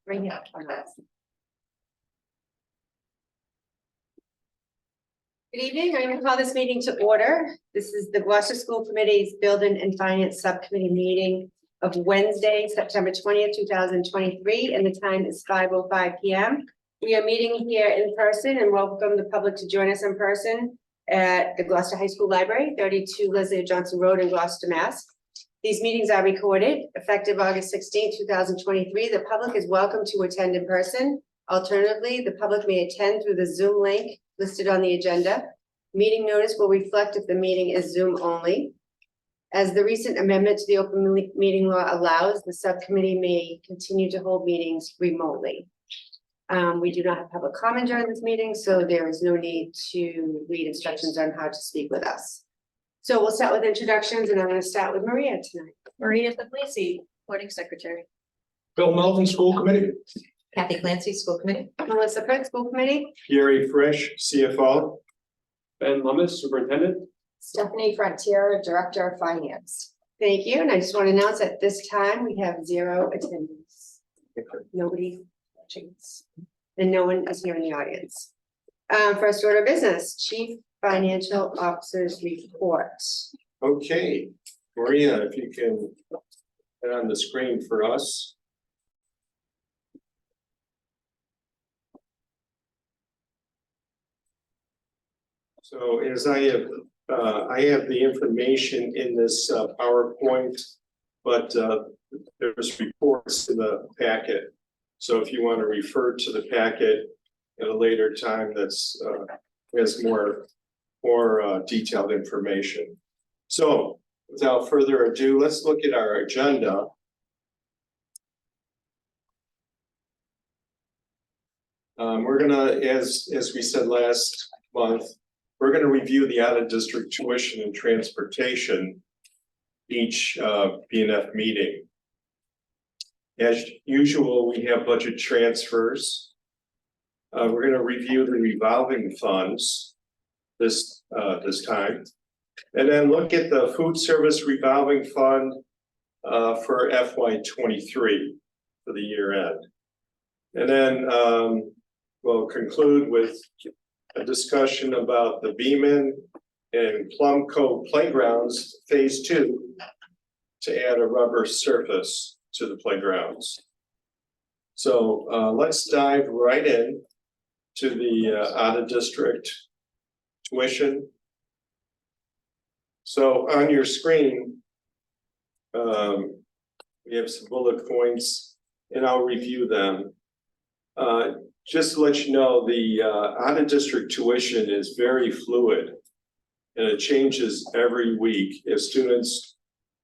Right here. Good evening. I'm going to call this meeting to order. This is the Gloucester School Committee's Building and Finance Subcommittee meeting of Wednesday, September 20th, 2023, and the time is 5:05 p.m. We are meeting here in person and welcome the public to join us in person at the Gloucester High School Library, 32 Leslie Johnson Road in Gloucester, Mass. These meetings are recorded, effective August 16th, 2023. The public is welcome to attend in person. Alternatively, the public may attend through the Zoom link listed on the agenda. Meeting notice will reflect if the meeting is Zoom only. As the recent amendment to the open meeting law allows, the subcommittee may continue to hold meetings remotely. We do not have public comment during this meeting, so there is no need to read instructions on how to speak with us. So we'll start with introductions, and I'm going to start with Maria tonight. Maria Puglisi, Recording Secretary. Bill Melvin, School Committee. Kathy Clancy, School Committee. Melissa Fritz, School Committee. Gary Frisch, CFO. Ben Lummis, Superintendent. Stephanie Frontier, Director of Finance. Thank you, and I just want to announce at this time we have 0 attendance. Nobody watching us, and no one is here in the audience. First order of business, Chief Financial Officer's report. Okay, Maria, if you can put on the screen for us. So as I have the information in this PowerPoint, but there's reports in the packet. So if you want to refer to the packet at a later time, that's has more detailed information. So without further ado, let's look at our agenda. We're gonna, as we said last month, we're gonna review the out-of-district tuition and transportation each BNF meeting. As usual, we have budget transfers. We're gonna review the revolving funds this time, and then look at the food service revolving fund for FY23 for the year end. And then we'll conclude with a discussion about the Beeman and Plum Cove playgrounds phase 2 to add a rubber surface to the playgrounds. So let's dive right in to the out-of-district tuition. So on your screen, we have some bullet points, and I'll review them. Just to let you know, the out-of-district tuition is very fluid, and it changes every week. If students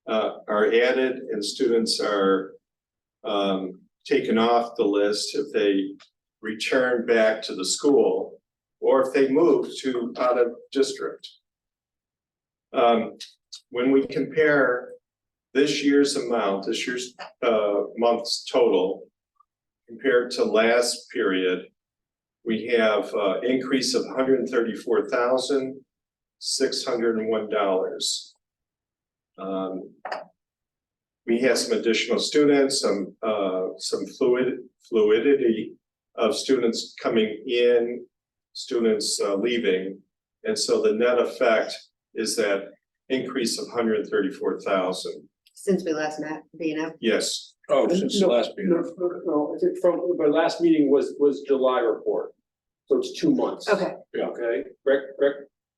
are added and students are taken off the list, if they return back to the school, or if they move to out of district. When we compare this year's amount, this year's month's total, compared to last period, we have increase of $134,601. We have some additional students, some fluidity of students coming in, students leaving, and so the net effect is that increase of 134,000. Since we last met, BNF. Yes. Oh, since the last meeting. No, I think from the last meeting was July report. So it's 2 months. Okay. Yeah. Okay, correct,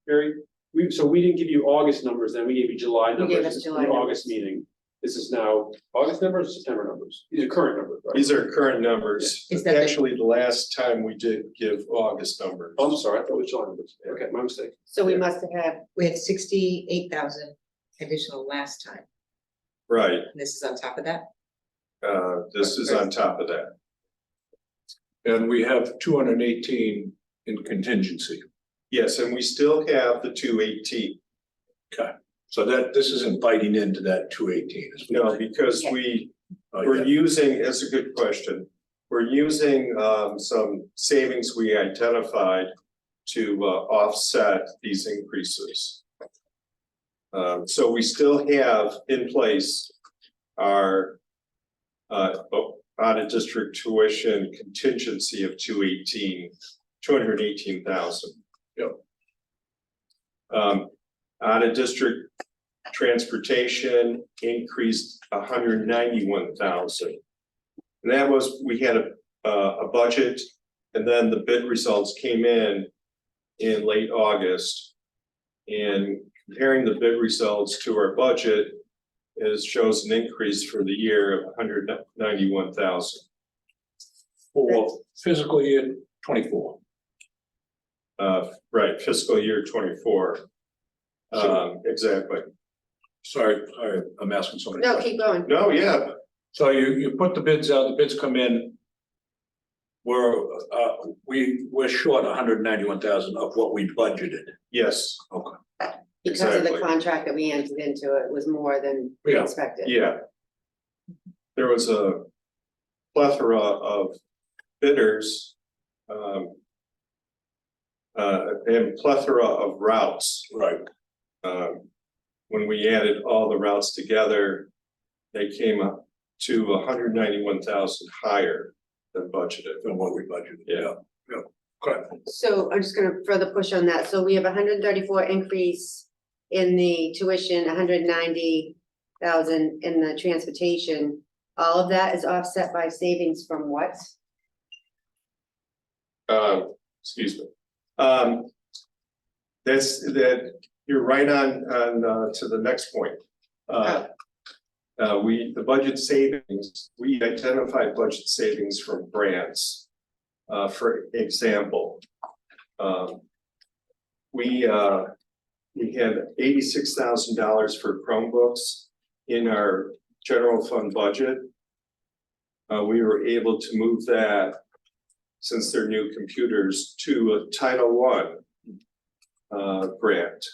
Gary? We didn't give you August numbers, then we gave you July You numbers. gave us July The numbers. August meeting. This is now August numbers or September numbers? These are current numbers, right? These are current numbers. Is that Actually, the last time we did give August numbers. Oh, I'm sorry, I thought it was July numbers. Okay, my mistake. So we must have had, We had 68,000 additional last time. Right, And this is on top of that? this is on top of that. And we have 218 in contingency. Yes, and we still have the 218. Okay. So that this isn't biting into that 218. No, because we're using, it's a good question. We're using some savings we identified to offset these increases. So we still have in place our out of district tuition contingency of 218,000. Yep. Out of district transportation increased 191,000. And that was, we had a budget, and then the bid results came in late August. And comparing the bid results to our budget shows an increase for the year of 191,000. For fiscal year 24. Right, fiscal year 24. Exactly. Sorry, I'm asking so many No, questions. keep going. No, yeah, So you put the bids out, the bids come in. We're short 191,000 of what we budgeted. yes, Okay. Because of the exactly. contract that we entered into, it was more than we Yeah. expected. Yeah. There was a plethora of bidders. And plethora of routes. Right. When we added all the routes together, they came up to 191,000 higher than budgeted. Than what we budgeted. Yeah. Okay. So I'm just gonna further push on that. So we have 134 increase in the tuition, 190,000 in the transportation. All of that is offset by savings from what? Excuse me. You're right on to the next point. The budget savings, we identified budget savings from grants. For example, we had $86,000 for Chromebooks in our general fund budget. We were able to move that, since they're new computers, to a Title I grant.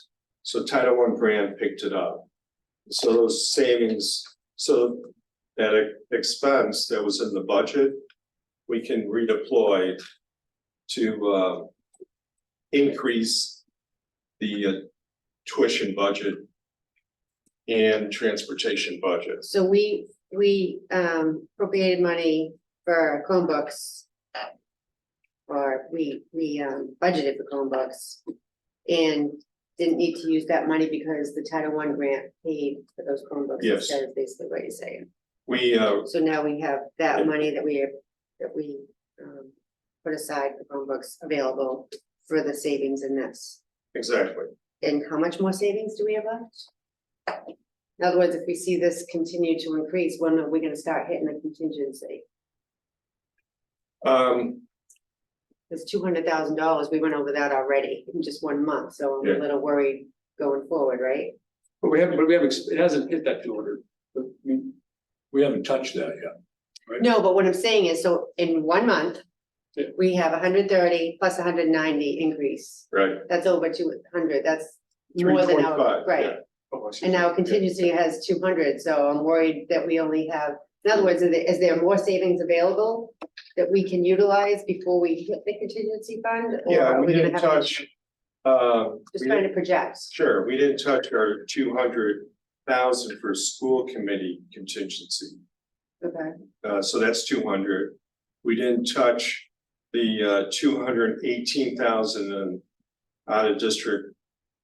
So Title I grant picked it up. So those savings, so that expense that was in the budget, we can redeploy to increase the tuition budget and transportation budget. So we appropriated money for Chromebooks. Or we budgeted for Chromebooks. And didn't need to use that money because the Title I grant paid for those Chromebooks. Yes. Instead, is basically what you're saying. We So now we have that Yeah. money that we put aside for Chromebooks available for the savings in this. exactly. And how much more savings do we have left? In other words, if we see this continue to increase, when are we gonna start hitting the contingency? It's $200,000, we went over that already in just 1 month, so I'm Yeah. a little worried going forward, right? But we haven't, it hasn't hit that 200. But We haven't touched that yet. No, but what I'm saying is, so in 1 month. Yeah. We have 130 plus 190 increase, Right. that's over 200, that's more than 325, our, right? And now contingency has 200, so I'm worried that we only have, in other words, is there more savings available? That we can utilize before we hit the contingency fund? Or Yeah, are we gonna didn't have to- touch. Just trying to project. Sure, we didn't touch our 200,000 for school committee contingency. Okay, So that's 200. We didn't touch the 218,000 in out of district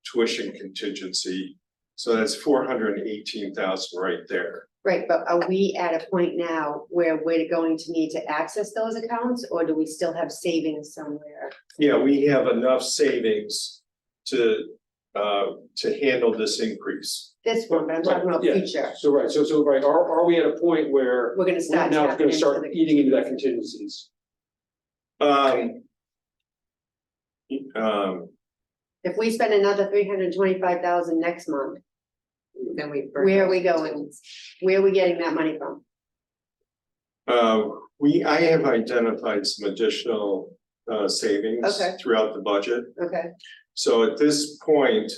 tuition contingency. So that's 418,000 right there. right, but are we at a point now where we're going to need to access those accounts, or do we still have savings somewhere? Yeah, we have enough savings to handle this increase. This one, but I'm talking about Yeah. future, So right, so right, are we at a point where we're gonna start now it's tapping gonna into start the, eating into that contingencies? if we spend another 325,000 next month, Then we. where are we going? Where are we getting that money from? I have identified some additional savings Okay. throughout the budget. Okay, So at this point,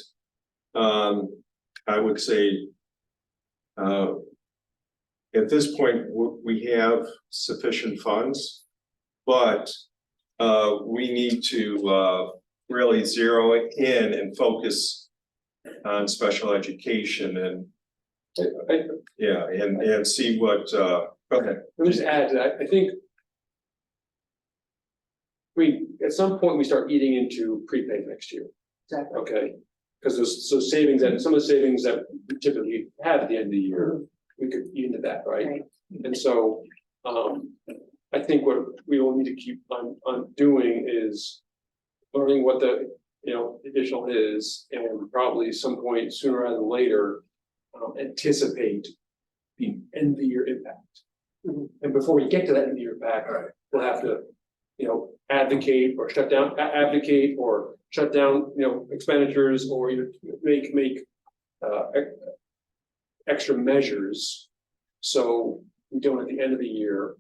I would say, at this point, we have sufficient funds, but we need to really zero in and focus on special education Yeah, and see what, go ahead. Let me just add to that, I think. At some point, we start eating into prepaid next year, Exactly. okay? Because those savings and some of the savings that we typically have at the end of the year, we could eat into that, right? Right. And so, I think what we will need to keep on doing is learning what the, additional is, and probably some point sooner rather than later, anticipate the end of the year impact. And before we get to that end of the year impact, we'll have to, advocate or shut down, advocate or shut down, expenditures, or even make extra measures. So we don't at the end of the year,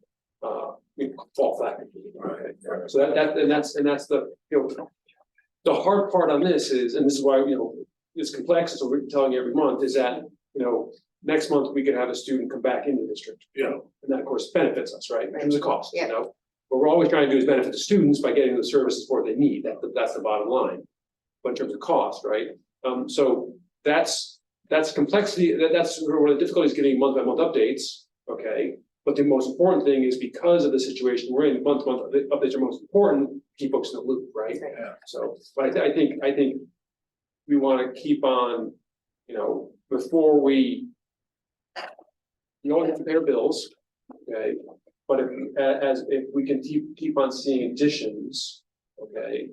we fall flat. Okay. So that's the, the hard part on this is, and this is why, it's complex, so we're telling you every month, is that, next month we could have a student come back into the district. And that of course benefits us, right? In terms of cost, What we're always trying to do is benefit the students by getting the services for what they need. That's the bottom line. But in terms of cost, right? So that's complexity. That's where the difficulty is getting month by month updates. Okay. But the most important thing is, because of the situation we're in, month to month updates are most important. Keep folks in the loop, right? Yeah. So, but I think we want to keep on, before we always have to pay our bills, okay? But if we can keep on seeing additions, okay,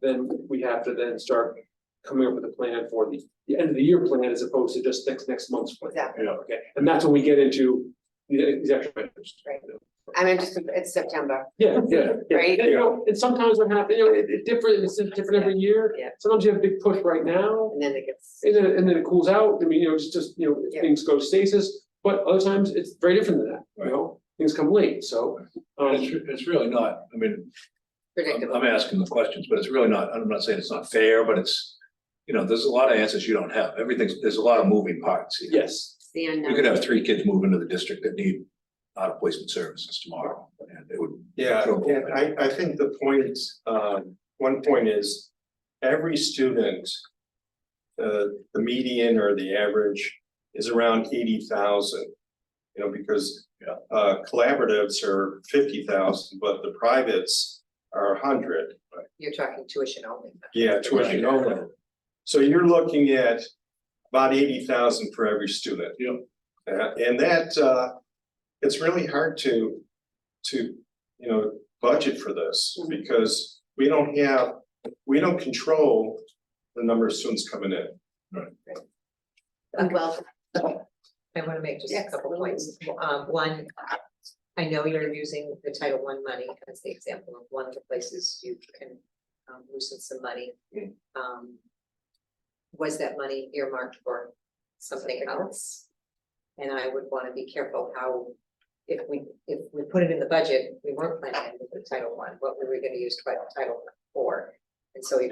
then we have to then start coming up with a plan for the end of the year plan, as opposed to just next month's plan. Exactly. Okay, and that's when we get into these extra measures. Right. I'm interested, it's September. Yeah. Right. And, and sometimes what happens, it's different every year. Yeah. Sometimes you have a big push right now, And then it gets. and then it cools out. I mean, just things go stasis. But other times it's very different than that. Things come late. So It's really not, I mean, Predictable. I'm asking the questions, but it's really not, I'm not saying it's not fair, but it's, there's a lot of answers you don't have. There's a lot of moving parts here. yes. The unknown. We could have 3 kids move into the district that need out-of-placement services tomorrow, and it would. Yeah, and I think the point, one point is, every student, the median or the average is around 80,000. Because collaboratives are 50,000, but the privates are 100. You're talking tuition only. Yeah, tuition only. So you're looking at about 80,000 for every student. Yeah. And that it's really hard to budget for this, because we don't control the number of students coming in. Well, I want to make just a couple points. One, I know you're using the Title I money as the example of one of the places you can loosen some money. Was that money earmarked for something else? And I would want to be careful how, if we put it in the budget, we weren't planning to put Title I, what were we going to use Title I for? And so I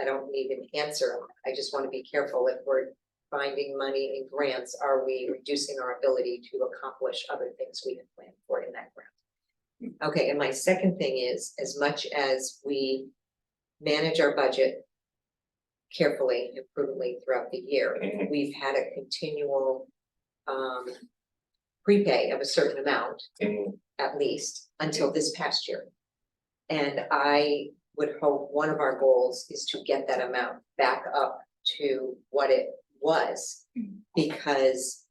don't need an answer. I just want to be careful if we're finding money in grants, are we reducing our ability to accomplish other things we had planned for in that grant? Okay, and my second thing is, as much as we manage our budget carefully and prudently throughout the year, we've had a continual prepay of a certain amount, at least until this past year. And I would hope one of our goals is to get that amount back up to what it was, because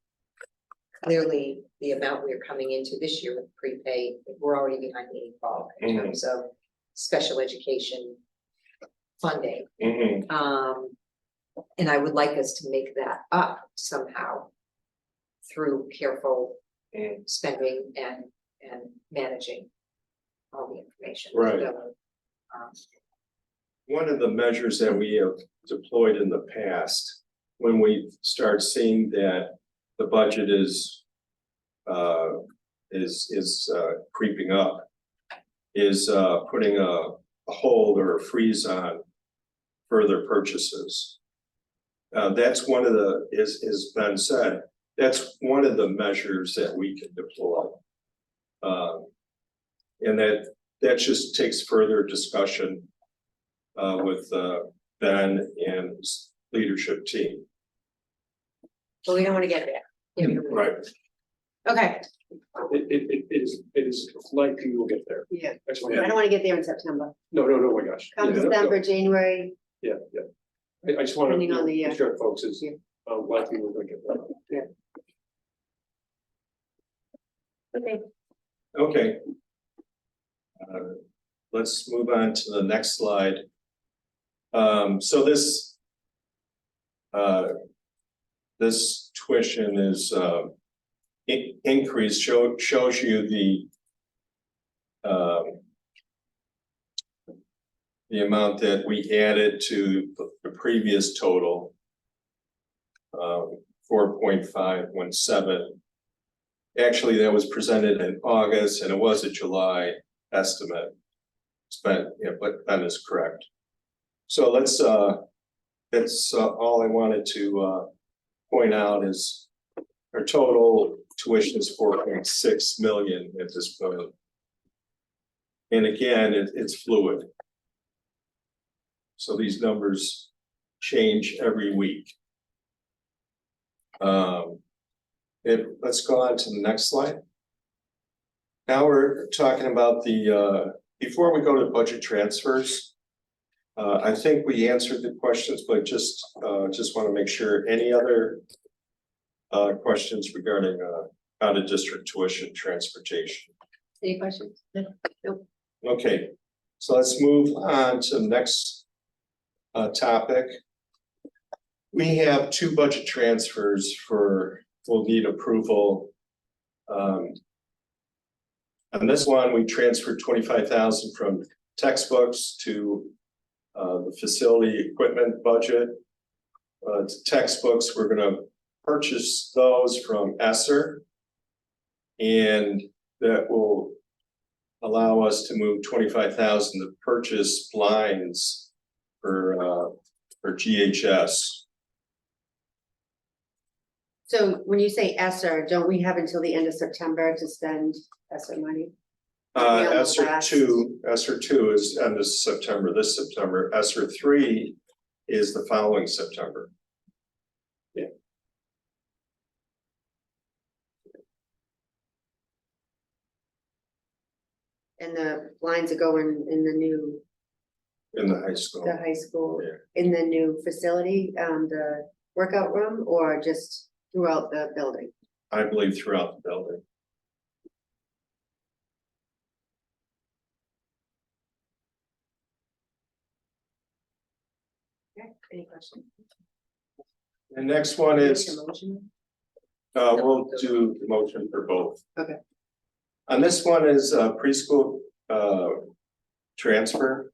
clearly the amount we're coming into this year with prepay, we're already behind the 8 ball in terms of special education funding. And I would like us to make that up somehow through careful spending and managing all the information. Right. So, One of the measures that we have deployed in the past, when we start seeing that the budget is creeping up, is putting a hold or a freeze on further purchases. That's one of the, as Ben said, that's one of the measures that we can deploy. And that just takes further discussion with Ben and his leadership team. But we don't want to get there. Right. Okay, It is likely we'll get there. yeah, That's I why, don't wanna get there in September. no, my gosh. Come Yeah, December, January, Yeah. I just want to Depending on the, make sure folks is, yeah. likely we're gonna get there. okay, Okay. Let's move on to the next slide. So this tuition is, increase, shows you the amount that we added to the previous total. 4.517. Actually, that was presented in August and it was a July estimate. But yeah, but that is correct. So that's all I wanted to point out is our total tuition is 4.6 million at this point. And again, it's fluid. So these numbers change every week. Let's go on to the next slide. Now we're talking about before we go to budget transfers. I think we answered the questions, but just want to make sure any other questions regarding out of district tuition transportation. any questions? No? Nope. Okay, so let's move on to the next topic. We have two budget transfers we'll need approval. On this one, we transferred 25,000 from textbooks to the facility equipment budget. To textbooks, we're gonna purchase those from Esser. And that will allow us to move 25,000 to purchase blinds for GHS. So when you say ESSER, don't we have until the end of September to spend ESSER money? ESSER two is end of September, this September. ESSER 3 is the following September. And the blinds are going in the new, In the high school. the high school, Yeah. in the new facility, the workout room, or just throughout the building? I believe throughout the building. Okay, any questions? The next one Make is, a motion? we'll do the motion for both. Okay. And this one is preschool transfer.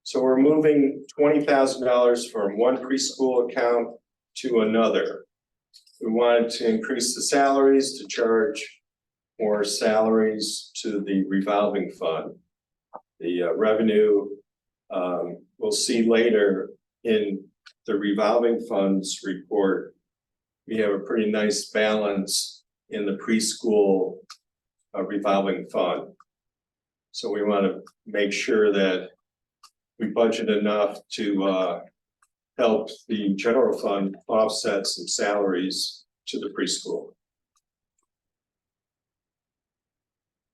So we're moving $20,000 from one preschool account to another. We wanted to increase the salaries to charge more salaries to the revolving fund. The revenue, we'll see later in the revolving funds report. We have a pretty nice balance in the preschool revolving fund. So we want to make sure that we budget enough to help the general fund offset some salaries to the preschool.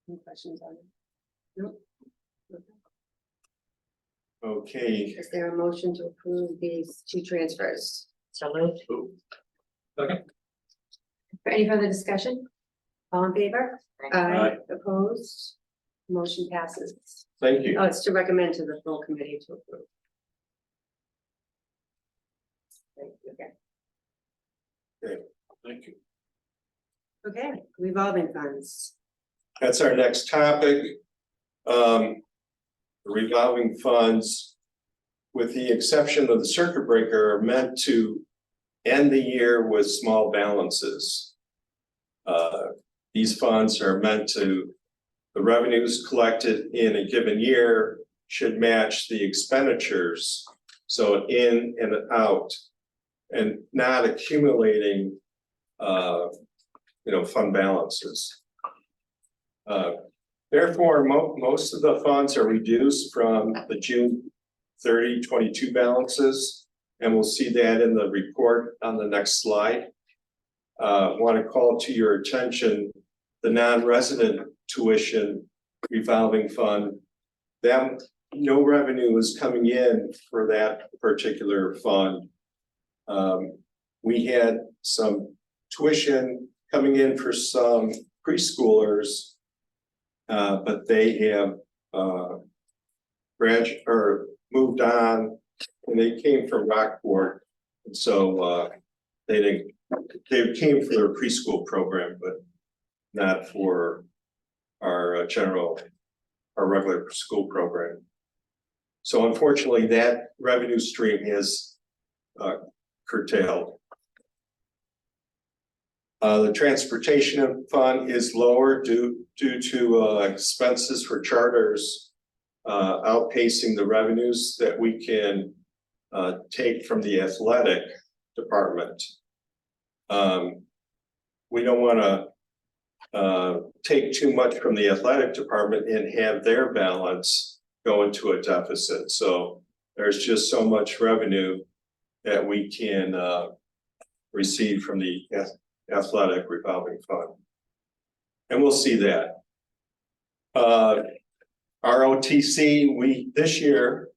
Any questions on it? Nope. Okay. Okay, Is there a motion to approve these two transfers? So moved. For any further discussion? All in favor? Aye. Opposed? Motion passes. thank you. Oh, it's to recommend to the full committee to approve. Okay. Thank you. Okay, revolving funds. That's our next topic. Revolving funds, with the exception of the circuit breaker, are meant to end the year with small balances. These funds are meant to, the revenues collected in a given year should match the expenditures. So in and out, and not accumulating, fund balances. Therefore, most of the funds are reduced from the June 30, 22 balances. And we'll see that in the report on the next slide. want to call to your attention the non-resident tuition revolving fund. That no revenue is coming in for that particular fund. We had some tuition coming in for some preschoolers, but they have moved on, and they came from Rockport, and so they came for their preschool program, but not for our our regular school program. So unfortunately, that revenue stream is curtailed. The transportation fund is lower due to expenses for charters outpacing the revenues that we can take from the athletic department. We don't want to take too much from the athletic department and have their balance go into a deficit. So there's just so much revenue that we can receive from the athletic revolving fund. And we'll see that. ROTC, this year,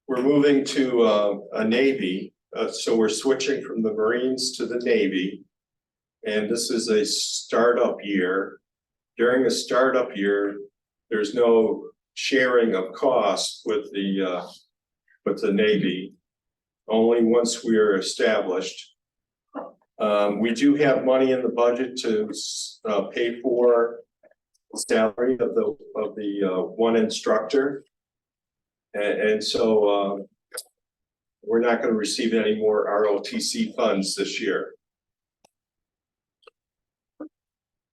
we're moving to a Navy. So we're switching from the Marines to the Navy. And this is a startup year. During a startup year, there's no sharing of costs with the Navy. Only once we are established. We do have money in the budget to pay for the salary of the one instructor. And so we're not going to receive any more ROTC funds this year.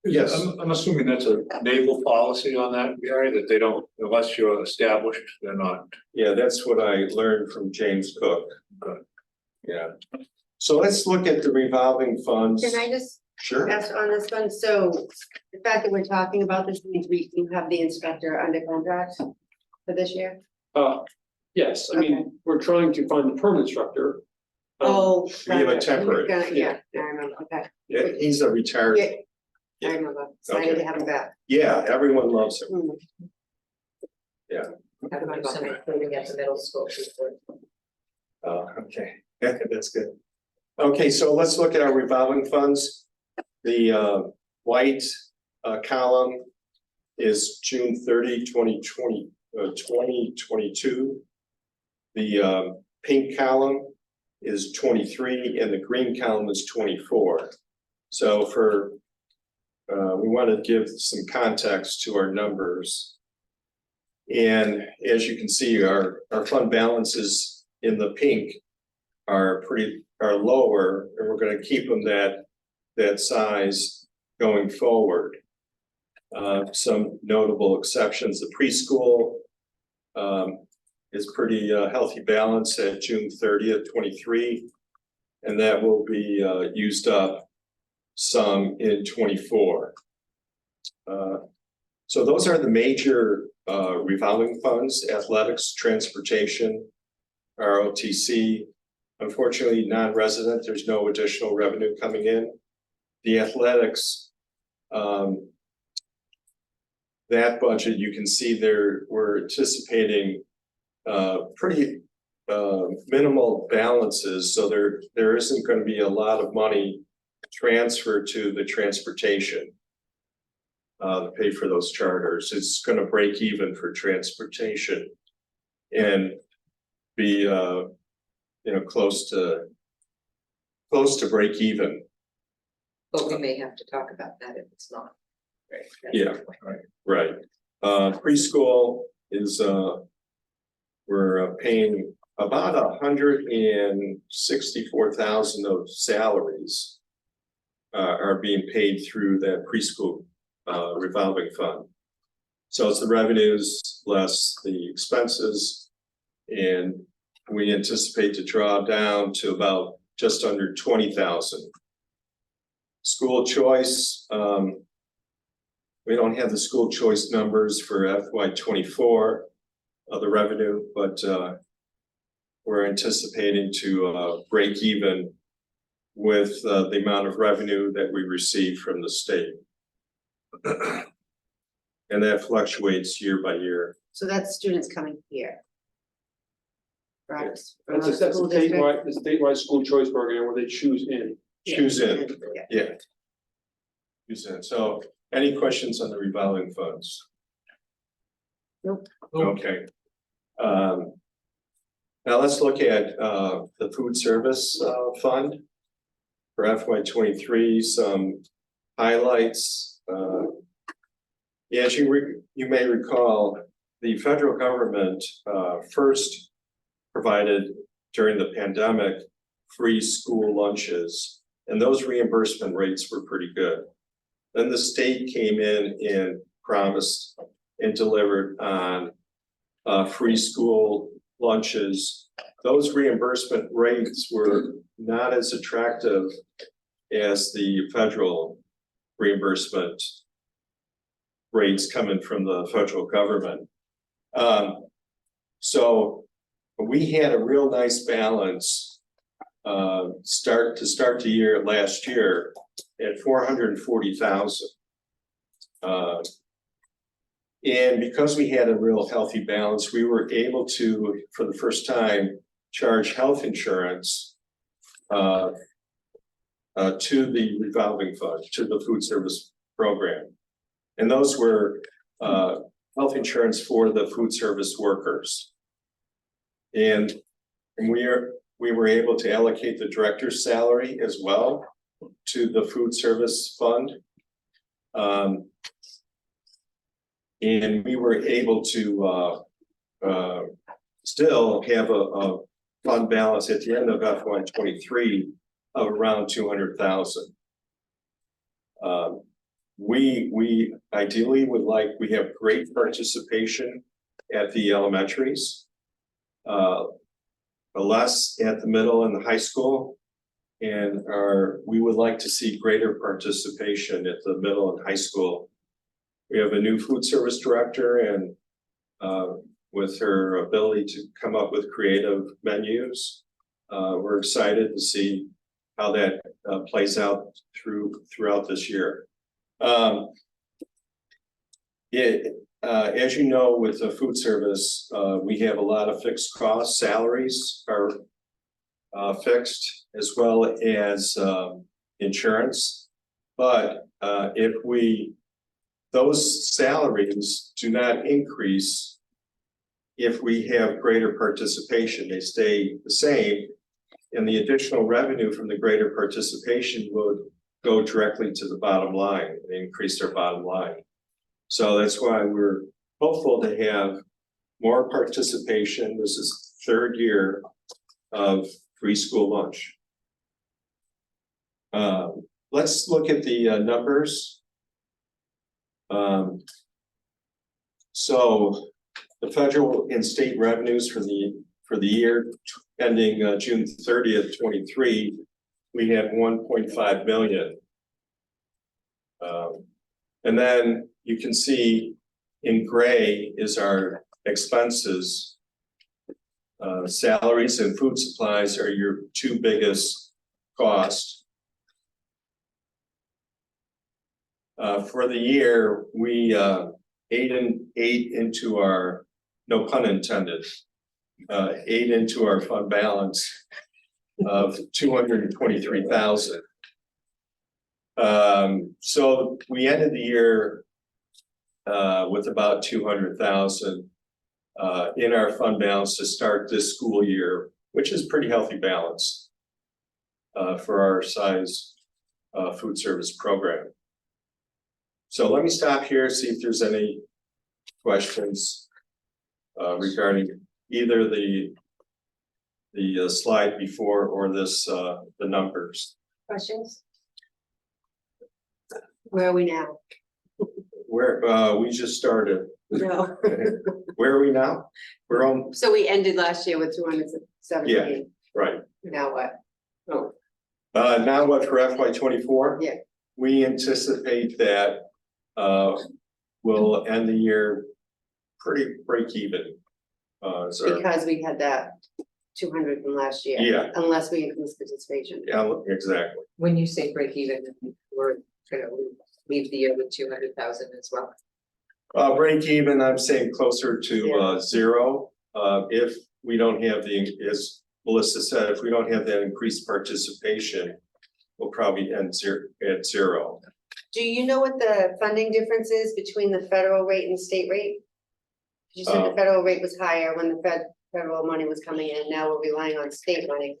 Yes. I'm assuming that's a naval policy on that, Gary, that they don't, unless you're established, they're not. Yeah, that's what I learned from James Cook. Good. Yeah. So let's look at the revolving funds. Can I just Sure. ask on this one? So the fact that we're talking about this means we do have the instructor under contract for this year? Yes, I mean, we're trying to find the permanent instructor. Oh. we have a right. temporary. Yeah, I remember, okay. Yeah, he's a retired. Yeah, I remember, so I need to have him back. Yeah, everyone loves him. Hmm. Have to do some including at the middle school. Okay, that's good. Okay, so let's look at our revolving funds. The white column is June 30, 2022. The pink column is 23, and the green column is 24. So for we want to give some context to our numbers. And as you can see, our fund balances in the pink are lower, and we're going to keep them that size going forward. Some notable exceptions: the preschool is pretty healthy balance at June 30th, 23, and that will be used up some in 24. So those are the major revolving funds: athletics, transportation, ROTC. Unfortunately, non-resident, there's no additional revenue coming in. The athletics, that budget, you can see there, we're anticipating pretty minimal balances. So there isn't going to be a lot of money transferred to the transportation to pay for those charters. It's going to break even for transportation and be close to break even. But we may have to talk about that if it's not. Right. Yeah, right. Preschool is we're paying about 164,000 of salaries are being paid through that preschool revolving fund. So it's the revenues less the expenses, and we anticipate to draw down to about just under 20,000. School choice, we don't have the school choice numbers for FY24 of the revenue, but we're anticipating to break even with the amount of revenue that we receive from the state. And that fluctuates year by year. So that's students coming here. Right. That's a statewide school choice program where they choose in. Choose in, Yeah. yeah. Choose in. So any questions on the revolving funds? Nope. Okay. Now let's look at the food service fund for FY 23, some highlights. As you may recall, the federal government first provided during the pandemic free school lunches, and those reimbursement rates were pretty good. Then the state came in and promised and delivered on free school lunches. Those reimbursement rates were not as attractive as the federal reimbursement rates coming from the federal government. So we had a real nice balance start the year last year at 440,000. And because we had a real healthy balance, we were able to, for the first time, charge health insurance to the revolving fund, to the food service program. And those were health insurance for the food service workers. And we were able to allocate the director's salary as well to the food service fund. And we were able to still have a fund balance at the end of FY 23 of around 200,000. We ideally would like, we have great participation at the elementaries, less at the middle and the high school, and we would like to see greater participation at the middle and high school. We have a new food service director, and with her ability to come up with creative menus, we're excited to see how that plays out throughout this year. As you know, with the food service, we have a lot of fixed costs. Salaries are fixed, as well as insurance. But if those salaries do not increase if we have greater participation, they stay the same, and the additional revenue from the greater participation would go directly to the bottom line and increase our bottom line. So that's why we're hopeful to have more participation. This is third year of free school lunch. Let's look at the numbers. So the federal and state revenues for the year ending June 30th, 23, we had 1.5 million. And then you can see in gray is our expenses. Salaries and food supplies are your two biggest costs. For the year, we ate into our, no pun intended, ate into our fund balance of 223,000. So we ended the year with about 200,000 in our fund balance to start this school year, which is pretty healthy balance for our size food service program. So let me stop here, see if there's any questions regarding either the slide before or this the numbers. Questions? Where are we now? Where we just started. No. Where are we now? We're on, So we ended last year with 217. right. Now what? Oh, Now what for FY 24? Yeah. We anticipate that we'll end the year pretty break even. So Because we had that 200 from last year. Yeah. Unless we increase participation. Yeah, exactly. When you say break even, we're gonna leave the year with 200,000 as well. Break even, I'm saying closer to zero. If we don't have as Melissa said, if we don't have that increased participation, we'll probably end at zero. Do you know what the funding difference is between the federal rate and state rate? You said the federal rate was higher when the federal money was coming in, now we're relying on state money.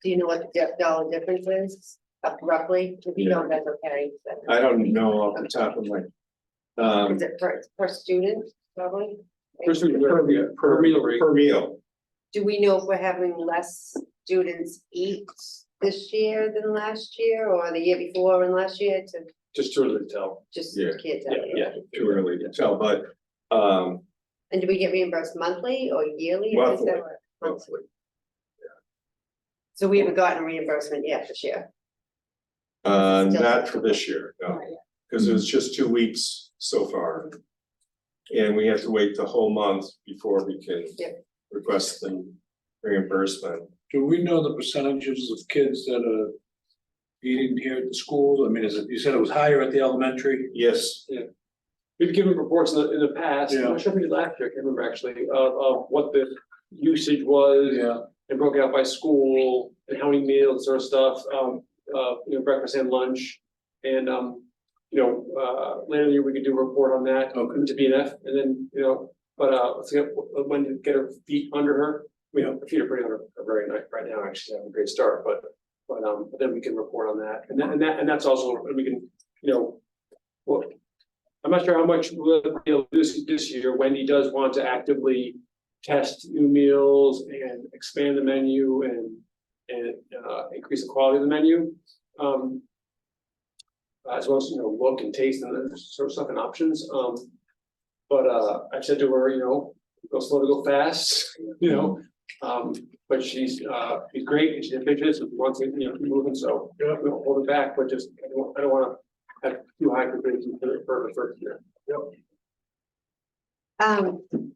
Do you know what the dollar difference is, roughly? If you don't, that's okay. I don't know off the top of my. Is it per student, probably? Per meal rate. Per meal. Do we know if we're having less students eat this year than last year, or the year before and last year to Just too early to tell. just Yeah. kids? Yeah. Too early to tell, but And do we get reimbursed monthly or yearly? Or is that what- monthly. So we haven't gotten a reimbursement yet this year. Not for this year, no, because it was just 2 weeks so far. And we have to wait the whole month before we can Yep. request the reimbursement. Do we know the percentages of kids that are eating here at the schools? I mean, is it, you said it was higher at the elementary? Yes, We've given reports in the past, I'm Yeah. not sure if we did last year, I can't remember actually, of what the usage was. Yeah. And broke out by school and how many meals, sort of stuff, breakfast and lunch. And, later in the year, we could do a report on that, to BNF, and then, let's get, when to get her feet under her. Her feet are pretty under, are very nice right now, actually, having a great start, but then we can report on that, and that's also, and we can, well, I'm not sure how much we'll be able to do this year. Wendy does want to actively test new meals and expand the menu and increase the quality of the menu. As well as, look and taste and sort of stuff and options. But I've said to her, go slow to go fast, but she's great and she's ambitious and wants to, keep moving, so we don't hold it back, but just, I don't wanna have too high expectations for the first year.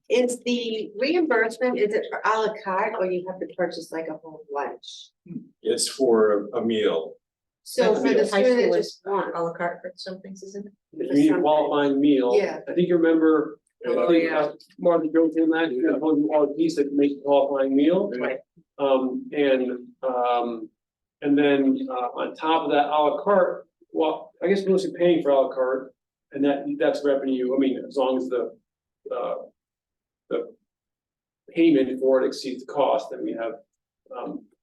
Is the reimbursement, is it for a la carte or you have to purchase like a whole lunch? it's for a meal. So for the High student that school just want, A la carte for some things, isn't it? If you need a qualifying meal. Yeah. I think you remember, Martin Jones in that, you told you all the piece that make a qualifying meal. Right. And then, on top of that, a la carte, well, I guess mostly paying for a la carte, and that's revenue, I mean, as long as the payment for it exceeds the cost, then we have,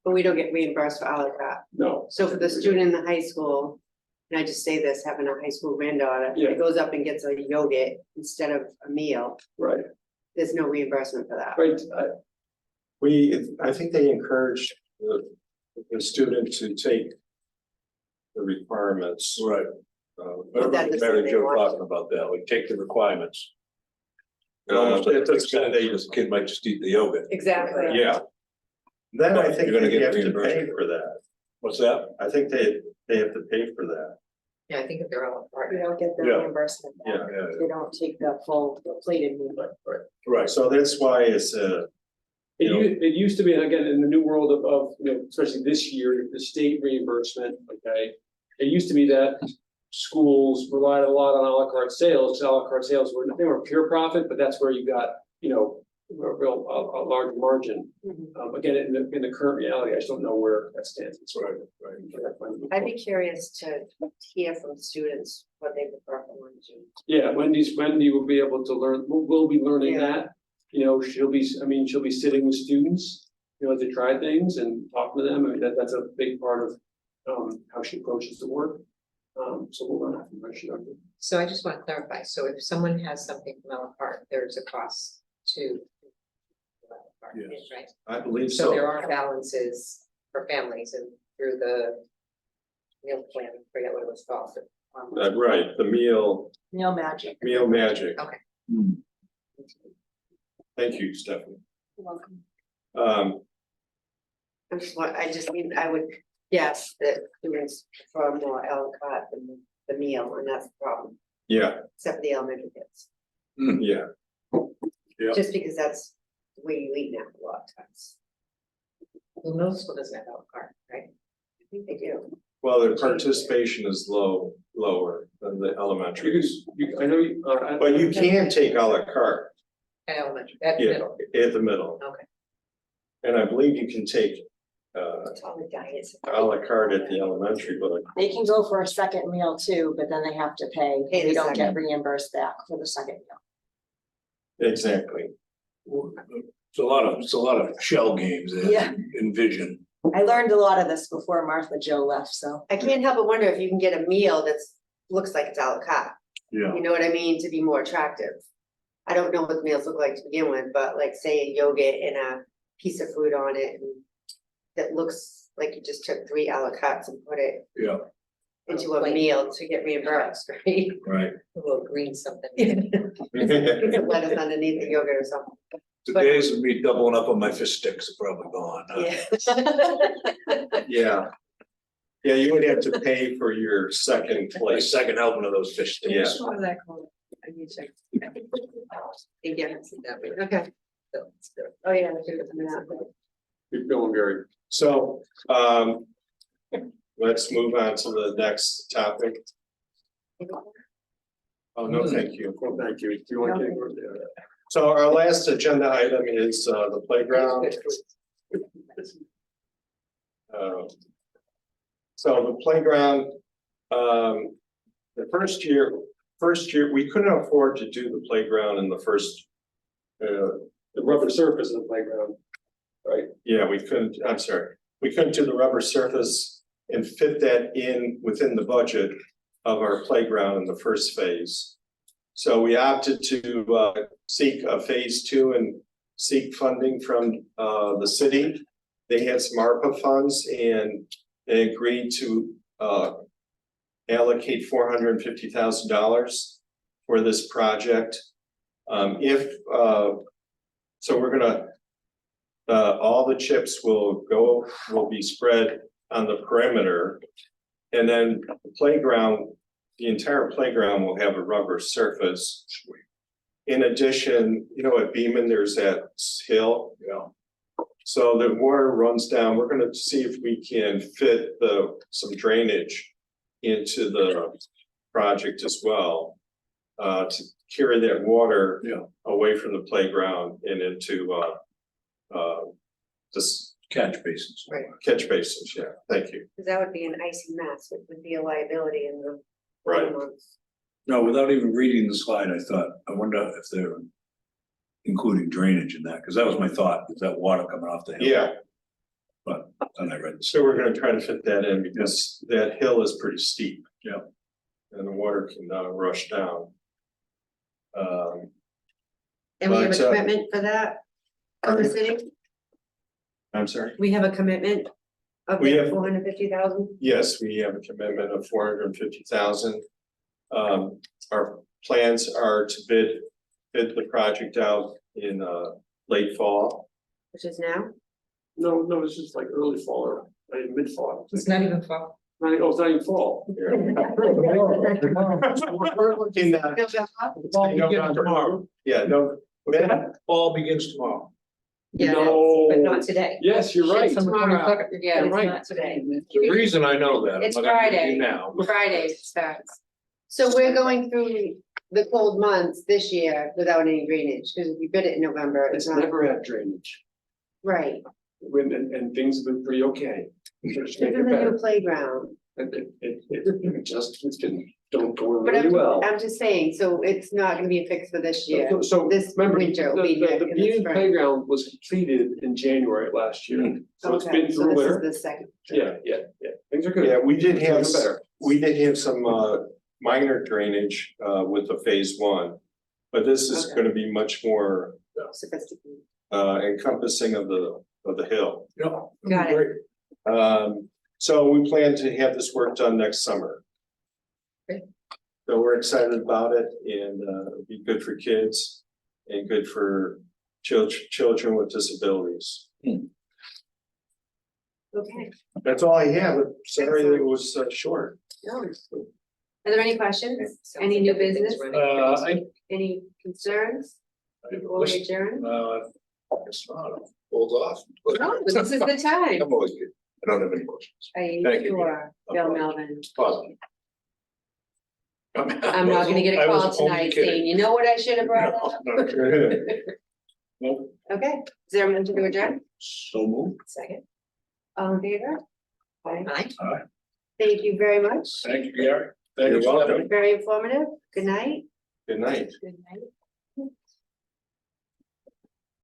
but we don't get reimbursed for a la carte. no. So for the student in the high school, and I just say this, having a high school granddaughter, Yeah. it goes up and gets a yogurt instead of a meal, Right, there's no reimbursement for that. right, I think they encourage the student to take the requirements. Right. But that doesn't Mary mean Jo they want talking about that, like take the requirements. It does kind of- The kid might just eat the yogurt. Exactly. Yeah. Then I think You're gonna they get have to pay reimbursement. for that. What's that? I think they have to pay for that. Yeah, I think if they're a la carte. We don't get the Yeah. reimbursement. Yeah. They don't take the full plated meal. Right. So that's why it's It used to be, and again, in the new world of, especially this year, the state reimbursement, okay? It used to be that schools relied a lot on a la carte sales, because a la carte sales they were pure profit, but that's where you got, a large margin. Mhm. Again, in the current reality, I just don't know where that stands. It's Right, I'd be curious to hear from students what they prefer for lunch. Yeah, Wendy will be able to learn, we'll be learning Yeah. that. She'll be sitting with students, as they try things and talking to them. I mean, that's a big part of how she approaches the work. So we'll learn that from her. So I just want to clarify, so if someone has something from a la carte, there's a cost to. a la carte, Yes. Right, I believe so there so. are balances for families and through the meal plan, I forget what it was called. Right, the meal magic. Okay. Thank you, Stephanie. You're welcome. Um, I would guess that students prefer more a la carte than the meal, and that's the problem, yeah, except for the elementary kids. yeah, Yeah. Just because that's the way you eat now a lot of times. Well, middle school doesn't have a card, right? I think they do. Well, their participation is lower than the elementary. I know you, But you can take à la carte At elementary, at Yeah. middle, at the middle. okay. And I believe you can take It's all the diets. à la carte at the elementary, but They can go for a second meal too, but then they have to pay. Pay the They don't get second. reimbursed back for the second meal. exactly. It's a lot of shell games there, Yeah. envision. I learned a lot of this before Martha Joe left, so. I can't help but wonder if you can get a meal that's, looks like it's à la carte. Yeah. You know what I mean, to be more attractive. I don't know what the meals look like to begin with, but like say a yogurt and a piece of fruit on it. And that looks like you just took 3 à la cartes and put it Yeah, into a meal to get reimbursed, right? right. A little green something. Lettuce underneath the yogurt or something. The days of me doubling up on my fish sticks are probably gone. Yeah. Yeah. Yeah, you would have to pay for your second My place. second helping of those fish Yeah. sticks. What was that called? I need to check. Yeah. See that, but Okay, so it's good. oh yeah. I should have done that. keep going, Gary. So, let's move on to the next topic. Oh, no, thank you. Well, thank you. Do you want to get? So our last agenda item is the playground. So the playground, the first year, we couldn't afford to do the playground in the first. The rubber surface of the playground, right? Yeah, we couldn't do the rubber surface and fit that in within the budget of our playground in the first phase. So we opted to seek a phase 2 and seek funding from the city. They had some ARPA funds and they agreed to allocate $450,000 for this project. So we're gonna, all the chips will be spread on the perimeter. And then the playground, the entire playground will have a rubber surface. In addition, you know, at Beaman, there's that hill. Yeah. So the water runs down. We're gonna see if we can fit some drainage into the project as well. To carry that water Yeah. away from the playground and into this Catch basins. Right. catch basins. Yeah, thank you. Cause that would be an icy mess, it would be a liability in the. Right. months. No, without even reading the slide, I thought, I wonder if they're including drainage in that, because that was my thought, is that water coming off the hill? Yeah, But then I read the. so we're gonna try to fit that in because that hill is pretty steep. Yeah. And the water can rush down. And we have But, a commitment for that from the city? I'm sorry? We have a commitment of We the have- 450,000? Yes, we have a commitment of 450,000. Our plans are to bid the project out in late fall. Which is now? No, it's just like early fall or mid fall. It's not even fall. It's not even fall. We're looking at Tomorrow. Yeah, no, Fall begins tomorrow. Yeah, No. But not today. Yes, you're right. Tomorrow. Yeah, it's Right. not today. The reason I know that. It's I'm not gonna give Friday. you Now. Friday it starts. So we're going through the cold months this year without any drainage, because we bid it in November. It's not never had drainage. right. And things have been pretty okay. Just make Even it the better. new playground. It's been, don't go But really well. I'm just saying, so it's not gonna be a fix for this year. So This remember, winter will be the in the Bean spring. playground was completed in January last year. So it's Okay, been so through this is winter. the second. Yeah. Things are good. yeah, we did have, Things are better. some minor drainage with the phase 1. But this is Okay. gonna be much more Sophisticated. encompassing of the hill. Yeah. Got it. Great. So we plan to have this work done next summer. Great. So we're excited about it and it'll be good for kids and good for children with disabilities. Okay. That's all I have. Sorry that it was short. No. Are there any questions? Any new business? I Any concerns? Before we adjourn? It's not, hold off. No, but this is the time. I'm always good. I don't have any questions. Are you Thank you. sure, Bill Melvin? Positive. I'm not gonna get a call tonight saying, you know what I should have brought up? Nope. Okay, is there a motion to adjourn? So moved. Second. All in favor? Aye. Aye. Thank you very much. Thank you, Gary. You're welcome. Very informative. Good night. Good night. Good night.